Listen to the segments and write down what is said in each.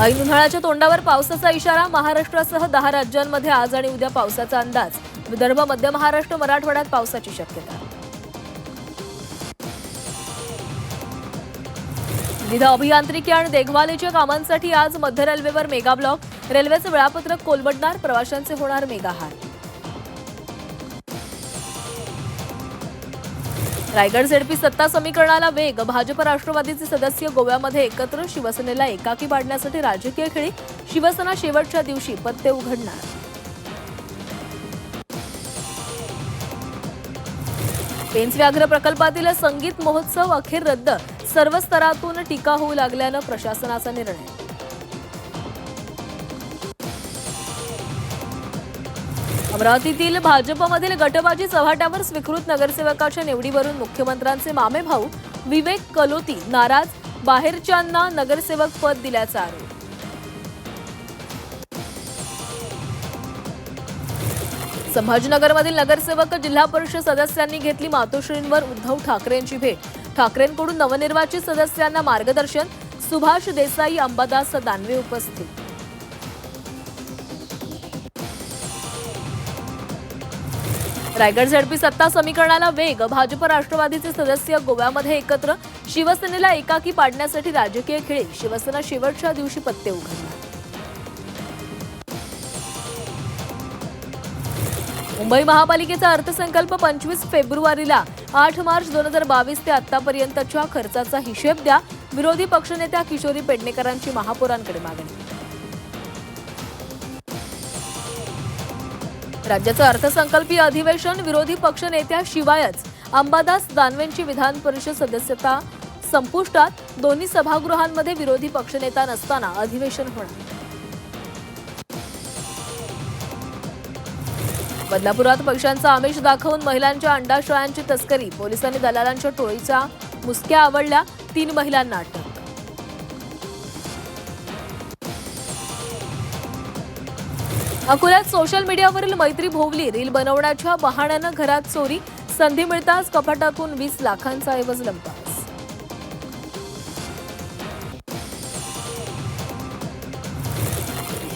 ऐन उन्हाळ्याच्या तोंडावर पावसाचा इशारा. महाराष्ट्रासह 10 राज्यांमध्ये आज आणि उद्या पावसाचा अंदाज. विदर्भ, मध्य महाराष्ट्र, मराठवाड्यात पावसाची शक्यता. विविध अभियांत्रिकी आणि देखभालीच्या कामांसाठी आज मध्य रेल्वेवर मेगा ब्लॉक. रेल्वेचे वेळापत्रक कोलमडणार, प्रवाशांचे होणार मेगा हाल. रायगड झेडपी सत्ता समीकरणाला वेग. भाजप राष्ट्रवादीचे सदस्य गोव्यामध्ये एकत्र. शिवसेनेला एकाकी पाडण्यासाठी राजकीय खेळी. शिवसेना शेवटच्या दिवशी पत्ते उघडणार. पेंच व्याघ्र प्रकल्पातील संगीत महोत्सव अखेर रद्द. सर्व स्तरातून टीका होऊ लागल्यानं प्रशासनाचा निर्णय. अमरावतीतील भाजपमधील गटबाजी चव्हाट्यावर. स्वीकृत नगरसेवकाच्या निवडीवरून मुख्यमंत्र्यांचे मामे भाऊ विवेक कलोती नाराज. बाहेरच्यांना नगरसेवक पद दिल्याचा आरोप. संभाजीनगरमधील नगरसेवक जिल्हा परिषद सदस्यांनी घेतली मातोश्रींवर उद्धव ठाकरेंची भेट. ठाकरेंकडून नवनिर्वाचित सदस्यांना मार्गदर्शन. सुभाष देसाई, अंबादास दानवे उपस्थित. रायगड झेडपी सत्ता समीकरणाला वेग. भाजप राष्ट्रवादीचे सदस्य गोव्यामध्ये एकत्र. शिवसेनेला एकाकी पाडण्यासाठी राजकीय खेळी. शिवसेना शेवटच्या दिवशी पत्ते उघडणार. मुंबई महापालिकेचा अर्थसंकल्प 25 फेब्रुवारीला. 8 मार्च 2022 ते आतापर्यंतच्या खर्चाचा हिशेब द्या. विरोधी पक्षनेत्या किशोरी पेडणेकरांची महापौरांकडे मागणी. राज्याचं अर्थसंकल्पीय अधिवेशन. विरोधी पक्षनेत्याशिवायच अंबादास दानवेंची विधान परिषद सदस्यता संपुष्टात. दोन्ही सभागृहांमध्ये विरोधी पक्षनेता नसताना अधिवेशन होणार. बदलापुरात पैशांचा आमिष दाखवून महिलांच्या अंडाशयांची तस्करी. पोलिसांनी दलालांच्या टोळीच्या मुसक्या आवळल्या. 3 महिलांना अटक. अकोल्यात सोशल मीडियावरील मैत्री भोवली. रील बनवण्याच्या बहाण्यानं घरात चोरी. संधी मिळताच कपाटातून 20 लाखांचा ऐवज लंपास.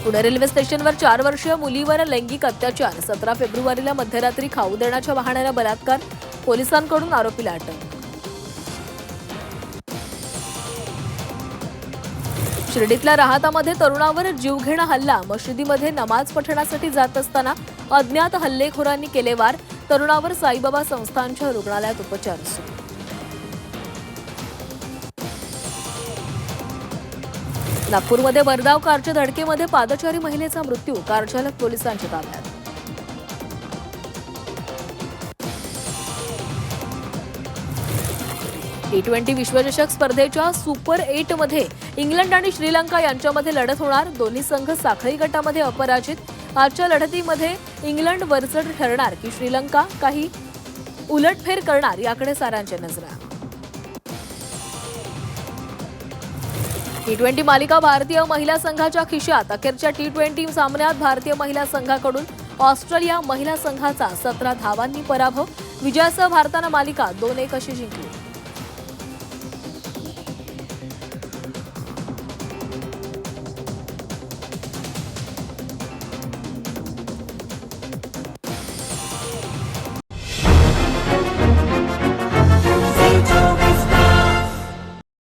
पुणे रेल्वे स्टेशनवर 4 वर्षीय मुलीवर लैंगिक अत्याचार. 17 फेब्रुवारीला मध्यरात्री खाऊ देण्याच्या बहाण्यानं बलात्कार. पोलिसांकडून आरोपीला अटक. शिर्डीतल्या राहातामध्ये तरुणावर जीवघेणा हल्ला. मशिदीमध्ये नमाज पठणासाठी जात असताना अज्ञात हल्लेखोरांनी केले वार. तरुणावर साईबाबा संस्थानच्या रुग्णालयात उपचार सुरू. नागपूरमध्ये भरधाव कारच्या धडकेमध्ये पादचारी महिलेचा मृत्यू. कार चालक पोलिसांच्या ताब्यात. T20 विश्वचषक स्पर्धेच्या सुपर 8 मध्ये इंग्लंड आणि श्रीलंका यांच्यामध्ये लढत होणार. दोन्ही संघ साखळी गटामध्ये अपराजित. आजच्या लढतीमध्ये इंग्लंड वरचढ ठरणार की श्रीलंका काही उलटफेर करणार याकडे सारांच्या नजरा. T20 मालिका भारतीय महिला संघाच्या खिशात. अखेरच्या T20 सामन्यात भारतीय महिला संघाकडून ऑस्ट्रेलिया महिला संघाचा 17 धावांनी पराभव. विजयासह भारतानं मालिका 2-1 अशी जिंकली.